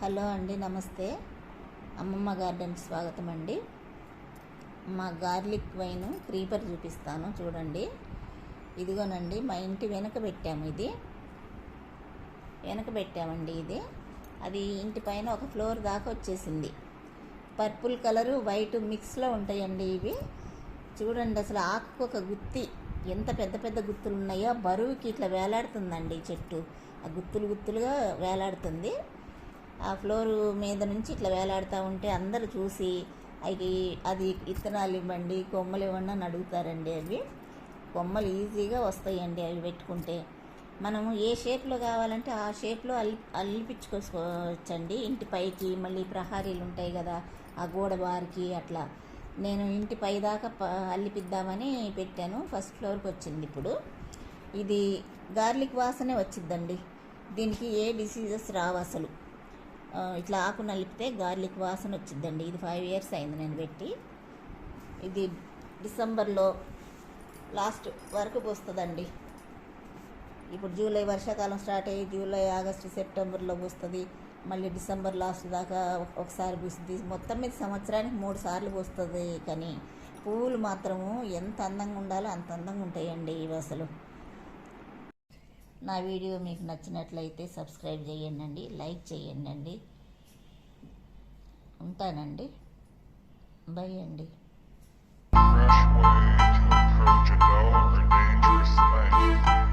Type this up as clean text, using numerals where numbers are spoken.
Hello అండి, నమస్తే. అమ్మమ్మ గార్డెన్కి స్వాగతం అండి. మా గార్లిక్ వైన్ క్రీపర్ చూపిస్తాను చూడండి. ఇదిగోనండి, మా ఇంటి వెనక పెట్టామండి. ఇది అది ఇంటి పైన ఒక ఫ్లోర్ దాకా వచ్చేసింది. పర్పుల్ కలరు వైట్ మిక్స్లో ఉంటాయండి ఇవి. చూడండి, అసలు ఆకుకు ఒక గుత్తి ఎంత పెద్ద పెద్ద గుత్తులు ఉన్నాయో, బరువుకి ఇట్లా వేలాడుతుందండి చెట్టు. ఆ గుత్తులుగా వేలాడుతుంది. ఆ ఫ్లోర్ మీద నుంచి ఇట్లా వేలాడుతూ ఉంటే అందరూ చూసి అది విత్తనాలు ఇవ్వండి, కొమ్మలు ఇవ్వండి అని అడుగుతారండి. అవి కొమ్మలు ఈజీగా వస్తాయండి అవి పెట్టుకుంటే. మనము ఏ షేప్లో కావాలంటే ఆ షేప్లో అల్లిపించుకోవచ్చండి. ఇంటి పైకి మళ్ళీ ప్రహారీలు ఉంటాయి కదా, ఆ గోడ బారికి అట్లా. నేను ఇంటి పై దాకా అల్లిపిద్దామని పెట్టాను. ఫస్ట్ ఫ్లోర్కి వచ్చింది. ఇప్పుడు ఇది గార్లిక్ వాసనే వచ్చిద్దండి. దీనికి ఏ డిసీజెస్ రావు అసలు. ఇట్లా ఆకు నలిపితే గార్లిక్ వాసన వచ్చిద్దండి. ఇది 5 years అయింది నేను పెట్టి. ఇది డిసెంబర్లో లాస్ట్ వరకు పోస్తుందండి. ఇప్పుడు జూలై వర్షాకాలం స్టార్ట్ అయ్యి జూలై, ఆగస్టు, సెప్టెంబర్లో పోస్తుంది. మళ్ళీ డిసెంబర్ లాస్ట్ దాకా ఒకసారి పూస్తుంది. మొత్తం మీద సంవత్సరానికి 3 సార్లు పోస్తుంది. కానీ పువ్వులు మాత్రము ఎంత అందంగా ఉండాలో అంత అందంగా ఉంటాయండి ఇవి అసలు. నా వీడియో మీకు నచ్చినట్లయితే సబ్స్క్రైబ్ చేయండి, లైక్ చేయండి. ఉంటానండి. బై అండి. Fresh way to approach a dull or dangerous thing.